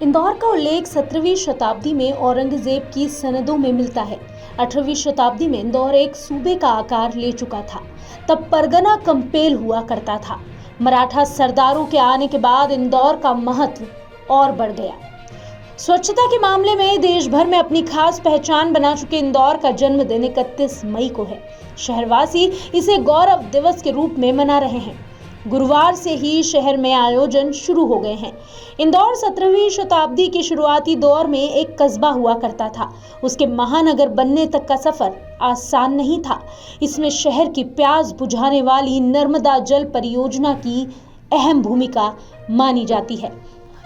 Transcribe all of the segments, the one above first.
इंदौर का उल्लेख 17वीं शताब्दी में औरंगजेब की सनदों में मिलता है। 18वीं शताब्दी में इंदौर एक सूबे का आकार ले चुका था। तब परगना कंपेल हुआ करता था। मराठा सरदारों के आने के बाद इंदौर का महत्व और बढ़ गया। स्वच्छता के मामले में देश भर में अपनी खास पहचान बना चुके इंदौर का जन्मदिन 31 मई को है। शहरवासी इसे गौरव दिवस के रूप में मना रहे हैं। गुरुवार से ही शहर में आयोजन शुरू हो गए हैं। इंदौर 17वीं शताब्दी के शुरुआती दौर में एक कस्बा हुआ करता था। उसके महानगर बनने तक का सफर आसान नहीं था। इसमें शहर की प्यास बुझाने वाली नर्मदा जल परियोजना की अहम भूमिका मानी जाती है।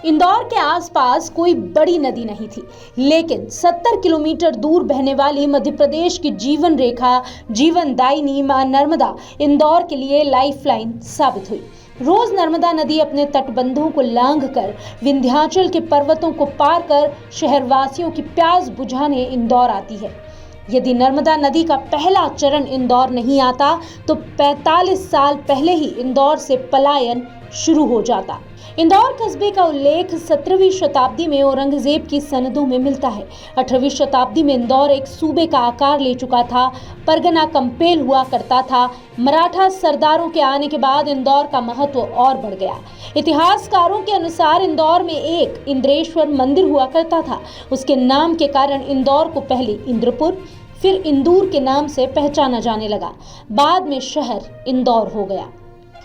इंदौर के आसपास कोई बड़ी नदी नहीं थी, लेकिन 70 किलोमीटर दूर बहने वाली मध्य प्रदेश की जीवन रेखा, जीवनदायिनी मां नर्मदा इंदौर के लिए लाइफलाइन साबित हुई। रोज नर्मदा नदी अपने तटबंधों को लांघकर विंध्याचल के पर्वतों को पार कर शहरवासियों की प्यास बुझाने इंदौर आती है। यदि नर्मदा नदी का पहला चरण इंदौर नहीं आता तो 45 साल पहले ही इंदौर से पलायन शुरू हो जाता। इंदौर कस्बे का उल्लेख 17वीं शताब्दी में औरंगजेब की सनदों में मिलता है। 18वीं शताब्दी में इंदौर एक सूबे का आकार ले चुका था। परगना कंपेल हुआ करता था। मराठा सरदारों के आने के बाद इंदौर का महत्व और बढ़ गया। इतिहासकारों के अनुसार इंदौर में एक इंद्रेश्वर मंदिर हुआ करता था। उसके नाम के कारण इंदौर को पहले इंद्रपुर, फिर इंदूर के नाम से पहचाना जाने लगा। बाद में शहर इंदौर हो गया।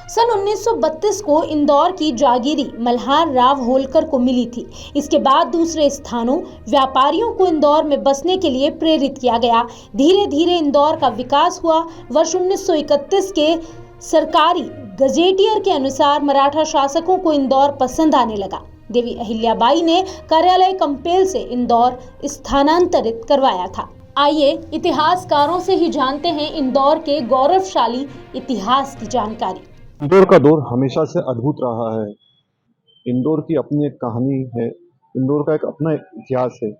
सन 1932 को इंदौर की जागीरी मल्हार राव होलकर को मिली थी। इसके बाद दूसरे स्थानों व्यापारियों को इंदौर में बसने के लिए प्रेरित किया गया। धीरे धीरे इंदौर का विकास हुआ। वर्ष 1931 के सरकारी गजेटियर के अनुसार मराठा शासकों को इंदौर पसंद आने लगा। देवी अहिल्याबाई ने कार्यालय कंपेल से इंदौर स्थानांतरित करवाया था। आइए इतिहासकारों से ही जानते हैं इंदौर के गौरवशाली इतिहास की जानकारी। इंदौर का दौर हमेशा से अद्भुत रहा है। इंदौर की अपनी एक कहानी है। इंदौर का एक अपना इतिहास है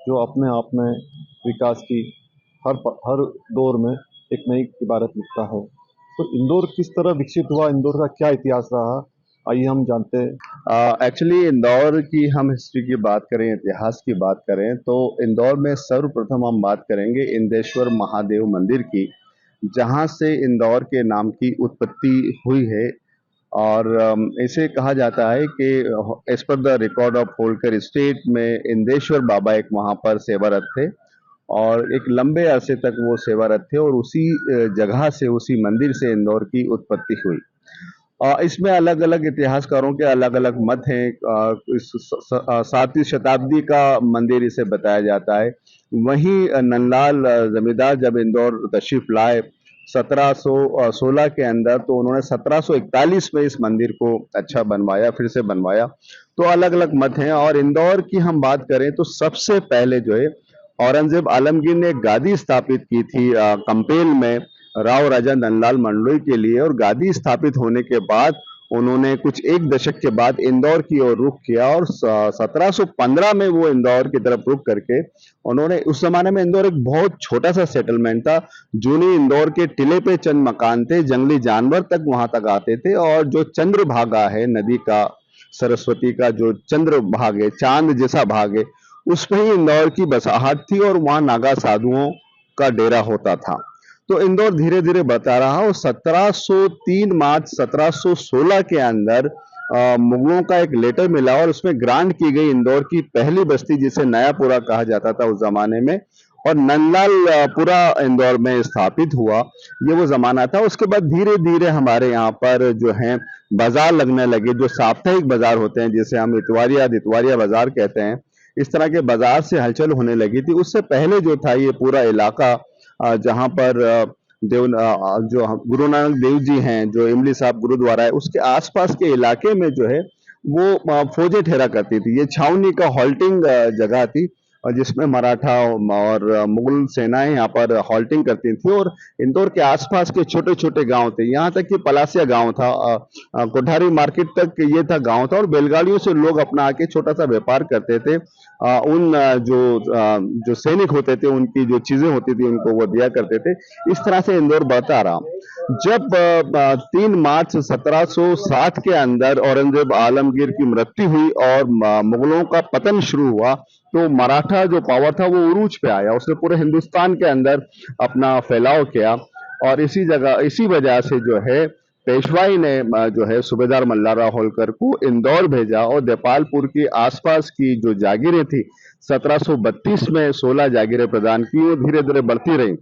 जो अपने आप में विकास की हर दौर में एक नई इबारत लिखता है। तो इंदौर किस तरह विकसित हुआ, इंदौर का क्या इतिहास रहा, आइए हम जानते हैं। एक्चुअली इंदौर की हम हिस्ट्री की बात करें, इतिहास की बात करें तो इंदौर में सर्वप्रथम हम बात करेंगे इंदेश्वर महादेव मंदिर की, जहां से इंदौर के नाम की उत्पत्ति हुई है। और इसे कहा जाता है कि as per the record of Holkar state में इंदेश्वर बाबा एक वहां पर सेवारत थे और एक लंबे अरसे तक वो सेवारत थे और उसी जगह से, उसी मंदिर से इंदौर की उत्पत्ति हुई। इसमें अलग अलग इतिहासकारों के अलग अलग मत हैं। 7वीं शताब्दी का मंदिर इसे बताया जाता है। वहीं नंदलाल जमींदार जब इंदौर तशरीफ लाए 1716 के अंदर, तो उन्होंने 1741 में इस मंदिर को अच्छा बनवाया, फिर से बनवाया। तो अलग अलग मत हैं। और इंदौर की हम बात करें तो सबसे पहले जो है औरंगजेब आलमगीर ने गादी स्थापित की थी कंपेल में राव राजा नंदलाल मंडलोई के लिए। और गादी स्थापित होने के बाद उन्होंने कुछ एक दशक के बाद इंदौर की ओर रुख किया और 1715 में वो इंदौर की तरफ रुख करके उन्होंने, उस जमाने में इंदौर एक बहुत छोटा सा सेटलमेंट था। जूनी इंदौर के टिले पे चंद मकान थे, जंगली जानवर तक वहां तक आते थे। और जो चंद्रभागा है नदी का, सरस्वती का जो चंद्र भाग है, चांद जैसा भाग है, उस पर ही इंदौर की बसाहट थी और वहां नागा साधुओं का डेरा होता था। तो इंदौर धीरे धीरे बढ़ता रहा और 1703 मार्च 1716 के अंदर मुगलों का एक लेटर मिला और उसमें ग्रांट की गई इंदौर की पहली बस्ती, जिसे नयापुरा कहा जाता था उस जमाने में। और नंदलाल पुरा इंदौर में स्थापित हुआ। ये वो जमाना था। उसके बाद धीरे धीरे हमारे यहाँ पर जो है बाजार लगने लगे, जो साप्ताहिक बाजार होते हैं, जिसे हम इतवारिया बाजार कहते हैं। इस तरह के बाजार से हलचल होने लगी थी। उससे पहले जो था ये पूरा इलाका जहां पर जो गुरु नानक देव जी हैं, जो इमली साहब गुरुद्वारा है, उसके आसपास के इलाके में जो है वो फौजें ठहरा करती थी। ये छावनी का हॉल्टिंग जगह थी। जिसमें मराठा और मुगल सेनाएं यहाँ पर हॉल्टिंग करती थी, और इंदौर के आसपास के छोटे छोटे गांव थे, यहाँ तक कि पलासिया गांव था, कोठारी मार्केट तक ये था गांव था, और बैलगाड़ियों से लोग अपना आके छोटा सा व्यापार करते थे। जो सैनिक होते थे उनकी जो चीजें होती थी उनको वो दिया करते थे। इस तरह से इंदौर बढ़ता रहा। जब 3 मार्च 1760 के अंदर औरंगजेब आलमगीर की मृत्यु हुई और मुगलों का पतन शुरू हुआ, तो मराठा जो पावर था वो उरूज पे आया, उसने पूरे हिंदुस्तान के अंदर अपना फैलाव किया, और इसी वजह से जो है पेशवाई ने जो है सूबेदार मल्हारराव होलकर को इंदौर भेजा, और देपालपुर की आसपास की जो जागीरें थी 1732 में 16 जागीरें प्रदान की, वो धीरे धीरे बढ़ती रही।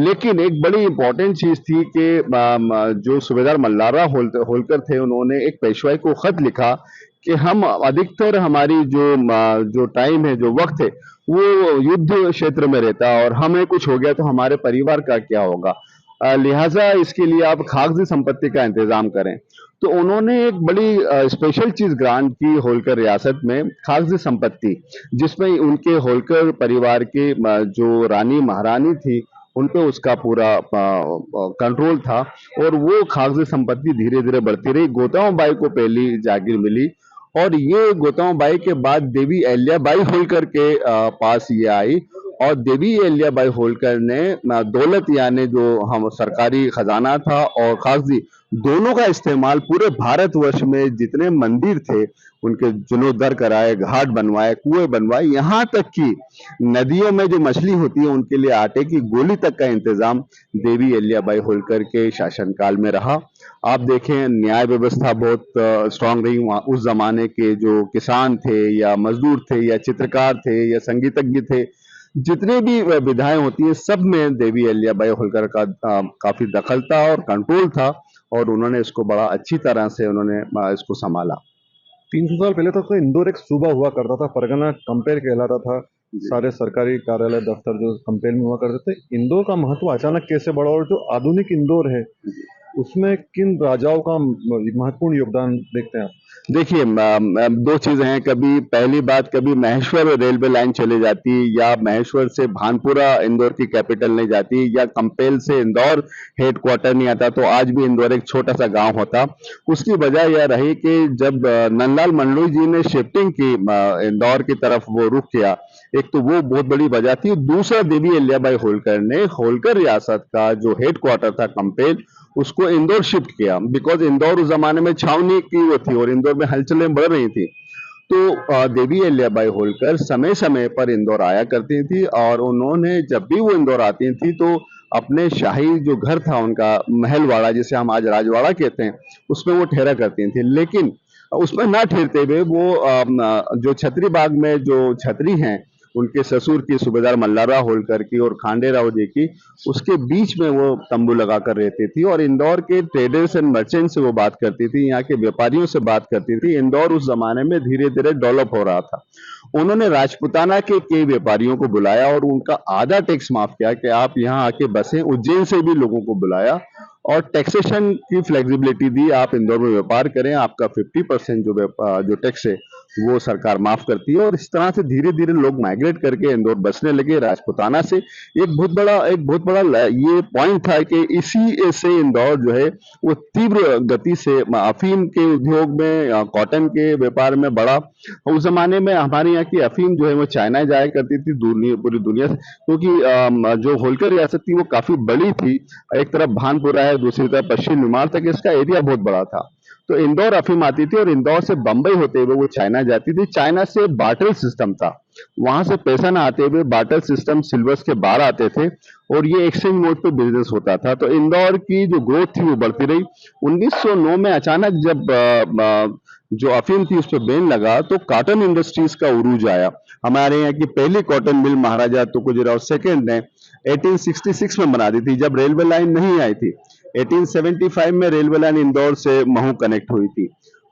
लेकिन एक बड़ी इंपॉर्टेंट चीज थी कि जो सूबेदार मल्हारराव होलकर थे, उन्होंने एक पेशवाई को खत लिखा कि हम अधिकतर हमारी जो टाइम है, जो वक्त है, वो युद्ध क्षेत्र में रहता है, और हमें कुछ हो गया तो हमारे परिवार का क्या होगा, लिहाजा इसके लिए आप खागजी संपत्ति का इंतजाम करें। तो उन्होंने एक बड़ी स्पेशल चीज ग्रांट की होलकर रियासत में, खागजी संपत्ति, जिसमें उनके होलकर परिवार के जो रानी महारानी थी उन पे उसका पूरा कंट्रोल था, और वो खागजी संपत्ति धीरे धीरे बढ़ती रही। गोताओं बाई को पहली जागीर मिली, और ये गोताओं बाई के बाद देवी अहिल्याबाई होलकर के पास ये आई, और देवी अहिल्याबाई होलकर ने दौलत यानी जो हम सरकारी खजाना था और खागजी दोनों का इस्तेमाल पूरे भारतवर्ष में जितने मंदिर थे उनके जीर्णोद्धार कराए, घाट बनवाए, कुएं बनवाए, यहाँ तक कि नदियों में जो मछली होती है उनके लिए आटे की गोली तक का इंतजाम देवी अहिल्याबाई होलकर के शासनकाल में रहा। आप देखें न्याय व्यवस्था बहुत स्ट्रांग रही। वहाँ उस जमाने के जो किसान थे या मजदूर थे या चित्रकार थे या संगीतज्ञ थे, जितने भी विधाएं होती है, सब में देवी अहिल्याबाई होलकर का काफी दखल था और कंट्रोल था, और उन्होंने इसको बड़ा अच्छी तरह से उन्होंने इसको संभाला। 300 साल पहले तक तो इंदौर एक सूबा हुआ करता था, परगना कंपेल कहलाता था। सारे सरकारी कार्यालय दफ्तर जो कंपेल में हुआ करते थे। इंदौर का महत्व अचानक कैसे बढ़ा, और जो आधुनिक इंदौर है उसमें किन राजाओं का महत्वपूर्ण योगदान देखते हैं आप? देखिए, दो चीजें हैं। कभी पहली बात, कभी महेश्वर रेलवे लाइन चली जाती, या महेश्वर से भानपुरा इंदौर की कैपिटल नहीं जाती, या कंपेल से इंदौर हेडक्वार्टर नहीं आता, तो आज भी इंदौर एक छोटा सा गांव होता। उसकी वजह यह रही कि जब नंदलाल मंडलोई जी ने शिफ्टिंग की इंदौर की तरफ, वो रुख किया, एक तो वो बहुत बड़ी वजह थी। दूसरा, देवी अहिल्याबाई होलकर ने होलकर रियासत का जो हेडक्वार्टर था कंपेल, उसको इंदौर शिफ्ट किया, बिकॉज इंदौर उस जमाने में छावनी की वो थी और इंदौर में हलचलें बढ़ रही थी। तो देवी अहिल्याबाई होलकर समय समय पर इंदौर आया करती थी, और उन्होंने जब भी वो इंदौर आती थी तो अपने शाही जो घर था उनका, महलवाड़ा जिसे हम आज राजवाड़ा कहते हैं, उसमें वो ठहरा करती थी। लेकिन उसमें ना ठहरते हुए वो जो छतरी बाग में जो छतरी हैं उनके ससुर की, सूबेदार मल्हारराव होलकर की और खांडेराव जी की, उसके बीच में वो तंबू लगाकर रहती थी, और इंदौर के ट्रेडर्स एंड मर्चेंट से वो बात करती थी, यहाँ के व्यापारियों से बात करती थी। इंदौर उस जमाने में धीरे धीरे डेवलप हो रहा था। उन्होंने राजपुताना के कई व्यापारियों को बुलाया और उनका आधा टैक्स माफ किया कि आप यहाँ आके बसें। उज्जैन से भी लोगों को बुलाया और टैक्सेशन की फ्लेक्सिबिलिटी दी, आप इंदौर में व्यापार करें, आपका 50% जो टैक्स है वो सरकार माफ करती है। और इस तरह से धीरे धीरे लोग माइग्रेट करके इंदौर बसने लगे राजपुताना से। एक बहुत बड़ा ये पॉइंट था कि इसी से इंदौर जो है वो तीव्र गति से अफीम के उद्योग में, कॉटन के व्यापार में बढ़ा। उस जमाने में हमारे यहाँ की अफीम जो है वो चाइना जाया करती थी पूरी दुनिया से, क्योंकि जो होलकर रियासत थी वो काफी बड़ी थी। एक तरफ भानपुरा है, दूसरी तरफ पश्चिम निमाड़ तक इसका एरिया बहुत बड़ा था। तो इंदौर अफीम आती थी और इंदौर से बंबई होते हुए वो चाइना जाती थी। चाइना से बार्टर सिस्टम था, वहां से पैसा ना आते हुए बार्टर सिस्टम सिल्वर्स के बाहर आते थे और ये एक्सचेंज मोड पे बिजनेस होता था। तो इंदौर की जो ग्रोथ थी वो बढ़ती रही। 1909 में अचानक जब जो अफीम थी उस पर बैन लगा तो कॉटन इंडस्ट्रीज का उरूज आया। हमारे यहाँ की पहली कॉटन मिल महाराजा तुकोजीराव सेकंड ने 1866 में बना दी थी, जब रेलवे लाइन नहीं आई थी। 1875 में रेलवे लाइन इंदौर से महू कनेक्ट हुई थी।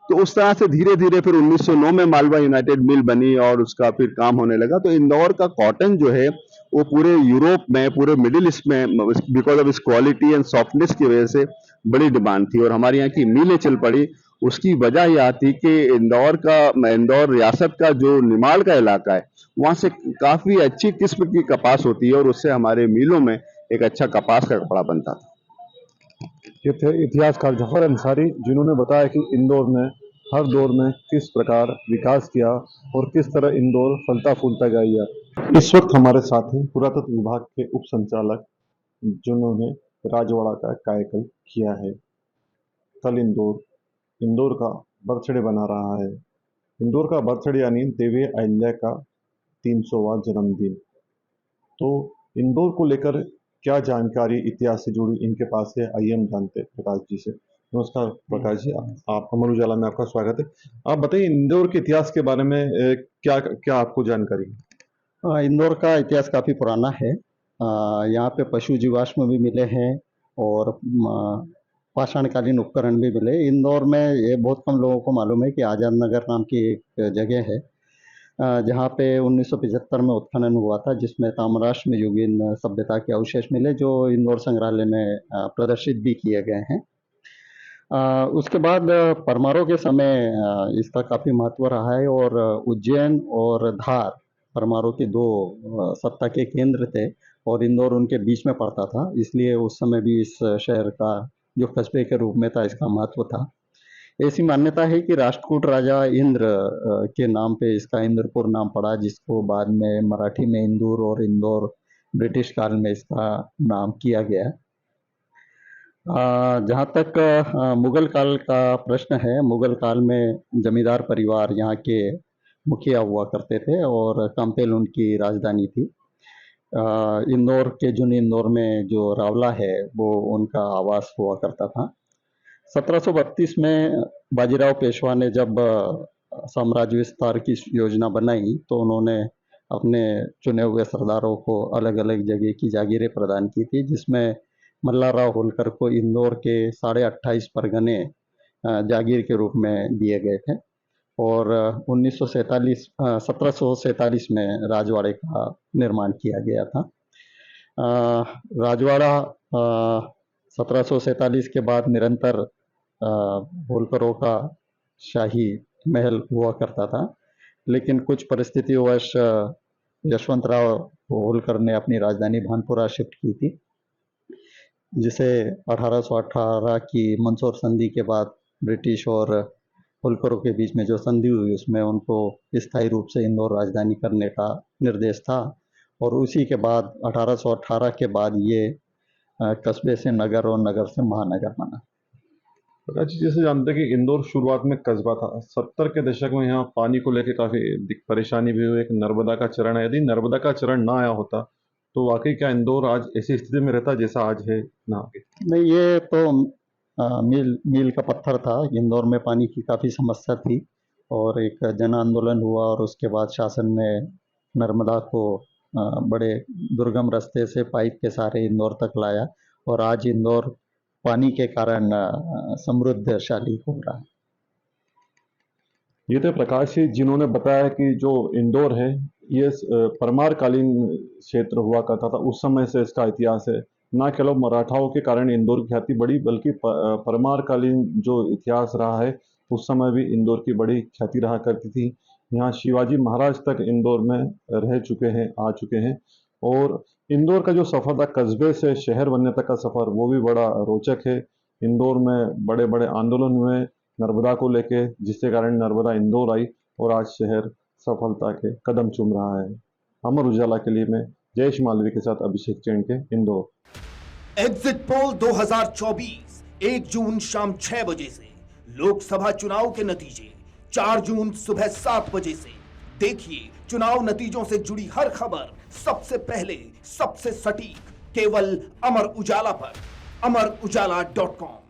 तो उस तरह से धीरे धीरे फिर 1909 में मालवा यूनाइटेड मिल बनी और उसका फिर काम होने लगा। तो इंदौर का कॉटन जो है वो पूरे यूरोप में, पूरे मिडिल ईस्ट में, बिकॉज ऑफ इस क्वालिटी एंड सॉफ्टनेस की वजह से बड़ी डिमांड थी और हमारे यहाँ की मिलें चल पड़ी उसकी वजह यह थी कि इंदौर रियासत का जो निमाड़ का इलाका है, वहाँ से काफ़ी अच्छी किस्म की कपास होती है और उससे हमारे मिलों में एक अच्छा कपास का कपड़ा बनता था। ये थे इतिहासकार जफर अंसारी, जिन्होंने बताया कि इंदौर ने हर दौर में किस प्रकार विकास किया और किस तरह इंदौर फलता फूलता गया। इस वक्त हमारे साथ हैं पुरातत्व विभाग के उप संचालक, जिन्होंने राजवाड़ा का कायाकल्प किया है। कल इंदौर का बर्थडे बना रहा है। इंदौर का बर्थडे यानी देवी अहिल्या का 300वां जन्मदिन। तो इंदौर को लेकर क्या जानकारी इतिहास से जुड़ी इनके पास है, आइए हम जानते हैं प्रकाश जी से। नमस्कार प्रकाश जी, आप अमर उजाला में आपका स्वागत है। आप बताइए इंदौर के इतिहास के बारे में क्या क्या आपको जानकारी है? इंदौर का इतिहास काफ़ी पुराना है। यहाँ पे पशु जीवाश्म भी मिले हैं और पाषाणकालीन उपकरण भी मिले। इंदौर में ये बहुत कम लोगों को मालूम है कि आज़ाद नगर नाम की एक जगह है, जहाँ पे 1975 में उत्खनन हुआ था, जिसमें ताम्रश्म युगीन सभ्यता के अवशेष मिले, जो इंदौर संग्रहालय में प्रदर्शित भी किए गए हैं। उसके बाद परमारों के समय इसका काफ़ी महत्व रहा है और उज्जैन और धार परमारों के दो सत्ता के केंद्र थे और इंदौर उनके बीच में पड़ता था, इसलिए उस समय भी इस शहर का जो कस्बे के रूप में था इसका महत्व था। ऐसी मान्यता है कि राष्ट्रकूट राजा इंद्र के नाम पे इसका इंद्रपुर नाम पड़ा, जिसको बाद में मराठी में इंदूर और इंदौर ब्रिटिश काल में इसका नाम किया गया। जहाँ तक मुगल काल का प्रश्न है, मुगल काल में जमींदार परिवार यहाँ के मुखिया हुआ करते थे और काम्पेल उनकी राजधानी थी। इंदौर के जुनी इंदौर में जो रावला है वो उनका आवास हुआ करता था। 1732 में बाजीराव पेशवा ने जब साम्राज्य विस्तार की योजना बनाई तो उन्होंने अपने चुने हुए सरदारों को अलग अलग जगह की जागीरें प्रदान की थी, जिसमें मल्हारराव होलकर को इंदौर के 28.5 परगने जागीर के रूप में दिए गए थे और 1747 में राजवाड़े का निर्माण किया गया था। राजवाड़ा 1747 के बाद निरंतर होलकरों का शाही महल हुआ करता था, लेकिन कुछ परिस्थितिवश यशवंतराव होलकर ने अपनी राजधानी भानपुरा शिफ्ट की थी, जिसे 1818 की मंदसौर संधि के बाद ब्रिटिश और होलकरों के बीच में जो संधि हुई उसमें उनको स्थायी रूप से इंदौर राजधानी करने का निर्देश था और उसी के बाद 1818 के बाद ये कस्बे से नगर और नगर से महानगर बना। प्रकाश जी, जैसे जानते हैं कि इंदौर शुरुआत में कस्बा था, 70 के दशक में यहाँ पानी को लेकर काफ़ी परेशानी भी हुई। एक नर्मदा का चरण है, यदि नर्मदा का चरण ना आया होता तो वाकई क्या इंदौर आज ऐसी स्थिति में रहता जैसा आज है ना आगे? नहीं, ये तो मील का पत्थर था। इंदौर में पानी की काफ़ी समस्या थी और एक जन आंदोलन हुआ और उसके बाद शासन ने नर्मदा को बड़े दुर्गम रास्ते से पाइप के सहारे इंदौर तक लाया और आज इंदौर पानी के कारण समृद्धशाली हो रहा है। ये थे प्रकाश जी, जिन्होंने बताया कि जो इंदौर है ये परमार कालीन क्षेत्र हुआ करता था। उस समय से इसका इतिहास है। ना केवल मराठाओं के कारण इंदौर की ख्याति बढ़ी, बल्कि परमार कालीन जो इतिहास रहा है उस समय भी इंदौर की बड़ी ख्याति रहा करती थी। यहाँ शिवाजी महाराज तक इंदौर में रह चुके हैं, आ चुके हैं। और इंदौर का जो सफ़र था कस्बे से शहर बनने तक का सफ़र, वो भी बड़ा रोचक है। इंदौर में बड़े बड़े आंदोलन हुए नर्मदा को लेके, जिसके कारण नर्मदा इंदौर आई और आज शहर सफलता के कदम चूम रहा है। अमर उजाला के लिए मैं जयेश मालवी के साथ अभिषेक चैन के इंदौर। एग्जिट पोल 2024 1 जून शाम 6 बजे से, लोकसभा चुनाव के नतीजे 4 जून सुबह 7 बजे से। देखिए चुनाव नतीजों से जुड़ी हर खबर सबसे पहले, सबसे सटीक, केवल अमर उजाला पर, amarujala.com।